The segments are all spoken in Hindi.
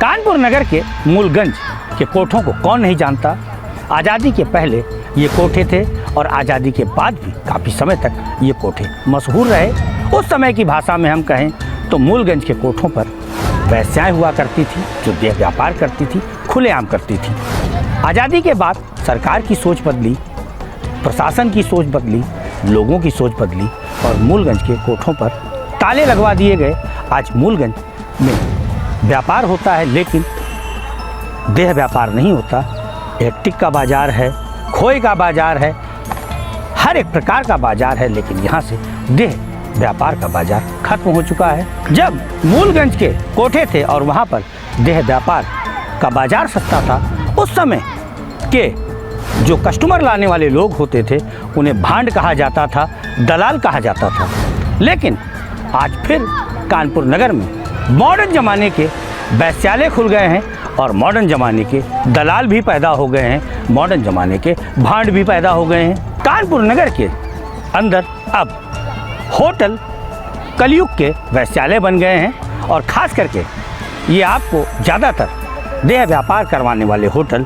कानपुर नगर के मूलगंज के कोठों को कौन नहीं जानता। आज़ादी के पहले ये कोठे थे और आज़ादी के बाद भी काफ़ी समय तक ये कोठे मशहूर रहे। उस समय की भाषा में हम कहें तो मूलगंज के कोठों पर वैश्याएँ हुआ करती थी जो देह व्यापार करती थी, खुलेआम करती थी। आज़ादी के बाद सरकार की सोच बदली, प्रशासन की सोच बदली, लोगों की सोच बदली और मूलगंज के कोठों पर ताले लगवा दिए गए। आज मूलगंज में व्यापार होता है लेकिन देह व्यापार नहीं होता। एक टिक्का बाज़ार है, खोए का बाज़ार है, हर एक प्रकार का बाज़ार है, लेकिन यहाँ से देह व्यापार का बाज़ार खत्म हो चुका है। जब मूलगंज के कोठे थे और वहाँ पर देह व्यापार का बाज़ार सस्ता था, उस समय के जो कस्टमर लाने वाले लोग होते थे उन्हें भांड कहा जाता था, दलाल कहा जाता था। लेकिन आज फिर कानपुर नगर में मॉडर्न ज़माने के वैश्यालय खुल गए हैं और मॉडर्न ज़माने के दलाल भी पैदा हो गए हैं, मॉडर्न ज़माने के भांड भी पैदा हो गए हैं। कानपुर नगर के अंदर अब होटल कलयुग के वैश्यालय बन गए हैं और ख़ास करके ये आपको ज़्यादातर देह व्यापार करवाने वाले होटल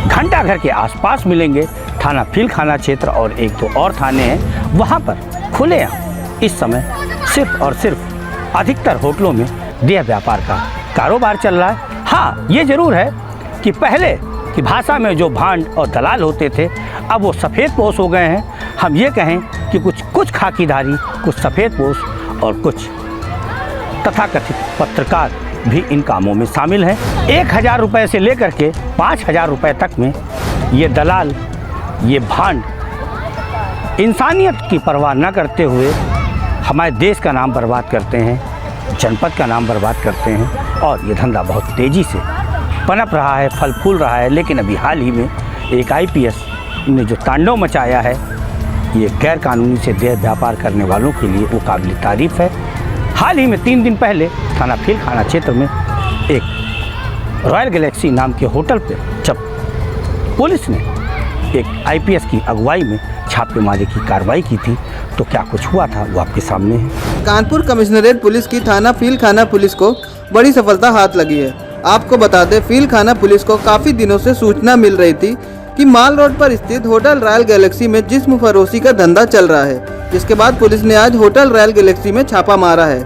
घंटाघर के आसपास मिलेंगे। थाना फीलखाना क्षेत्र और एक दो और थाने हैं, वहाँ पर खुलेआम इस समय सिर्फ और सिर्फ अधिकतर होटलों में देह व्यापार का कारोबार चल रहा है। हाँ, ये ज़रूर है कि पहले की भाषा में जो भांड और दलाल होते थे अब वो सफ़ेद पोश हो गए हैं। हम ये कहें कि कुछ खाकीधारी, कुछ सफ़ेद पोश और कुछ तथाकथित पत्रकार भी इन कामों में शामिल हैं। 1000 रुपये से लेकर के 5000 रुपये तक में ये दलाल, ये भांड इंसानियत की परवाह न करते हुए हमारे देश का नाम बर्बाद करते हैं, जनपद का नाम बर्बाद करते हैं और ये धंधा बहुत तेज़ी से पनप रहा है, फल फूल रहा है। लेकिन अभी हाल ही में एक IPS ने जो तांडव मचाया है, ये गैर कानूनी से देह व्यापार करने वालों के लिए वो काबिल तारीफ़ है। हाल ही में 3 दिन पहले थाना फीलखाना क्षेत्र में एक रॉयल गैलेक्सी नाम के होटल पर जब पुलिस ने एक IPS की अगुवाई में छापेमारी की कार्रवाई की थी तो क्या कुछ हुआ था वो आपके सामने है। कानपुर कमिश्नरेट पुलिस की थाना फीलखाना पुलिस को बड़ी सफलता हाथ लगी है। आपको बता दें, फीलखाना पुलिस को काफ़ी दिनों से सूचना मिल रही थी कि माल रोड पर स्थित होटल रॉयल गैलेक्सी में जिस्म फरोशी का धंधा चल रहा है, जिसके बाद पुलिस ने आज होटल रॉयल गैलेक्सी में छापा मारा है।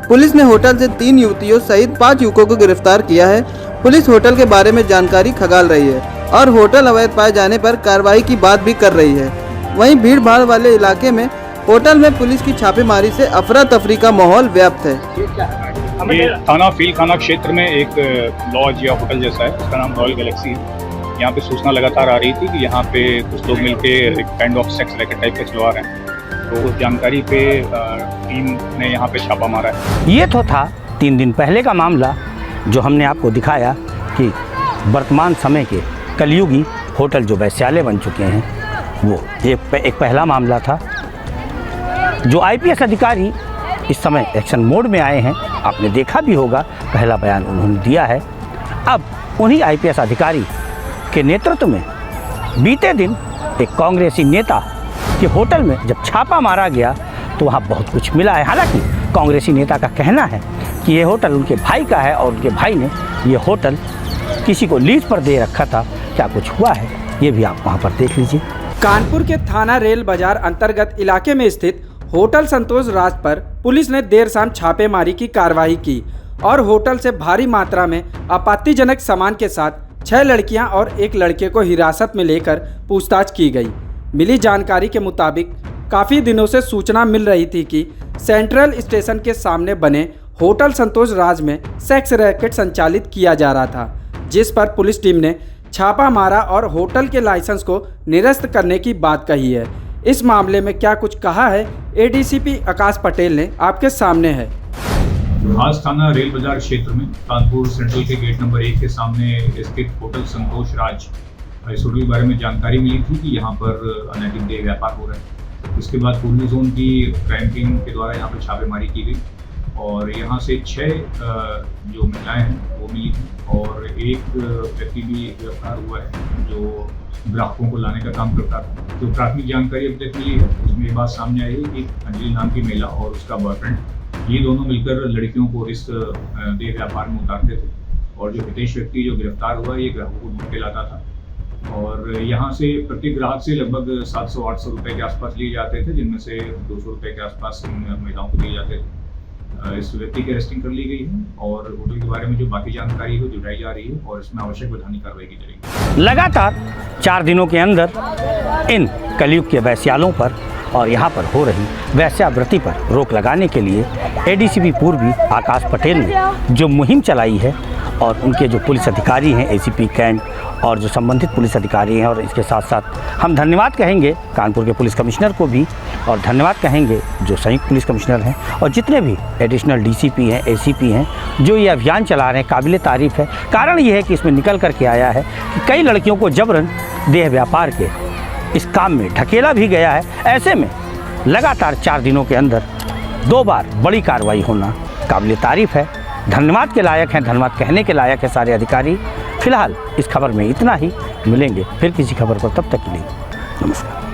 पुलिस ने होटल से 3 युवतियों सहित 5 युवकों को गिरफ्तार किया है। पुलिस होटल के बारे में जानकारी खंगाल रही है और होटल अवैध पाए जाने पर कार्रवाई की बात भी कर रही है। वहीं भीड़ भाड़ वाले इलाके में होटल में पुलिस की छापेमारी से अफरा तफरी का माहौल व्याप्त है। ये थाना फीलखाना क्षेत्र में एक लॉज या होटल जैसा है, उसका नाम रॉयल गैलेक्सी है। यहाँ पे सूचना लगातार आ रही थी कि यहाँ पे कुछ लोग मिलके एक kind of sex racket type का चलवा रहे हैं, तो उस जानकारी पे टीम ने यहाँ पे छापा मारा है। ये तो था 3 दिन पहले का मामला जो हमने आपको दिखाया कि वर्तमान समय के कलयुगी होटल जो वैश्यालय बन चुके हैं, वो एक पहला मामला था। जो IPS अधिकारी इस समय एक्शन मोड में आए हैं, आपने देखा भी होगा, पहला बयान उन्होंने दिया है। अब उन्हीं IPS अधिकारी के नेतृत्व में बीते दिन एक कांग्रेसी नेता के होटल में जब छापा मारा गया तो वहाँ बहुत कुछ मिला है। हालांकि कांग्रेसी नेता का कहना है कि ये होटल उनके भाई का है और उनके भाई ने ये होटल किसी को लीज पर दे रखा था। क्या कुछ हुआ है ये भी आप वहाँ पर देख लीजिए। कानपुर के थाना रेल बाजार अंतर्गत इलाके में स्थित होटल संतोष राज पर पुलिस ने देर शाम छापेमारी की कार्रवाई की और होटल से भारी मात्रा में आपत्तिजनक सामान के साथ 6 लड़कियां और 1 लड़के को हिरासत में लेकर पूछताछ की गई। मिली जानकारी के मुताबिक काफ़ी दिनों से सूचना मिल रही थी कि सेंट्रल स्टेशन के सामने बने होटल संतोष राज में सेक्स रैकेट संचालित किया जा रहा था, जिस पर पुलिस टीम ने छापा मारा और होटल के लाइसेंस को निरस्त करने की बात कही है। इस मामले में क्या कुछ कहा है ADCP आकाश पटेल ने, आपके सामने है। आज थाना रेल बाजार क्षेत्र में कानपुर सेंट्रल के गेट नंबर 1 के सामने स्थित होटल संतोष राज इस होटल के बारे में जानकारी मिली थी कि यहाँ पर अनैतिक देह व्यापार हो रहा है। इसके बाद पूर्वी जोन की क्राइम टीम के द्वारा यहाँ पर छापेमारी की गई और यहाँ से 6 जो महिलाएं हैं वो मिली थी और एक व्यक्ति भी गिरफ्तार हुआ है जो ग्राहकों को लाने का काम करता था। जो प्राथमिक जानकारी अब तक मिली है उसमें ये बात सामने आई है कि अंजलि नाम की महिला और उसका बॉयफ्रेंड, ये दोनों मिलकर लड़कियों को इस देह व्यापार में उतारते थे और जो हितेश व्यक्ति जो गिरफ्तार हुआ ये ग्राहकों को ढूंढ के लाता था और यहाँ से प्रत्येक ग्राहक से लगभग 700-800 रुपये के आसपास लिए जाते थे, जिनमें से 200 रुपये के आसपास महिलाओं को दिए जाते थे। इस व्यक्ति की अरेस्टिंग कर ली गई है और होटल के बारे में जो बाकी जानकारी है जुटाई जा रही है और इसमें आवश्यक वैधानिक कार्रवाई की जाएगी। लगातार 4 दिनों के अंदर इन कलयुग के वैश्यालों पर और यहाँ पर हो रही वैश्यावृत्ति पर रोक लगाने के लिए एडीसीपी पूर्वी आकाश पटेल ने जो मुहिम चलाई है और उनके जो पुलिस अधिकारी हैं एसीपी कैंट और जो संबंधित पुलिस अधिकारी हैं, और इसके साथ साथ हम धन्यवाद कहेंगे कानपुर के पुलिस कमिश्नर को भी और धन्यवाद कहेंगे जो संयुक्त पुलिस कमिश्नर हैं और जितने भी एडिशनल डीसीपी हैं, एसीपी हैं, जो ये अभियान चला रहे हैं। काबिल तारीफ़ है। कारण ये है कि इसमें निकल कर के आया है कि कई लड़कियों को जबरन देह व्यापार के इस काम में ढकेला भी गया है। ऐसे में लगातार 4 दिनों के अंदर 2 बार बड़ी कार्रवाई होना काबिल तारीफ़ है। धन्यवाद के लायक हैं, धन्यवाद कहने के लायक है सारे अधिकारी। फिलहाल इस खबर में इतना ही। मिलेंगे फिर किसी खबर पर, तब तक के लिए नमस्कार।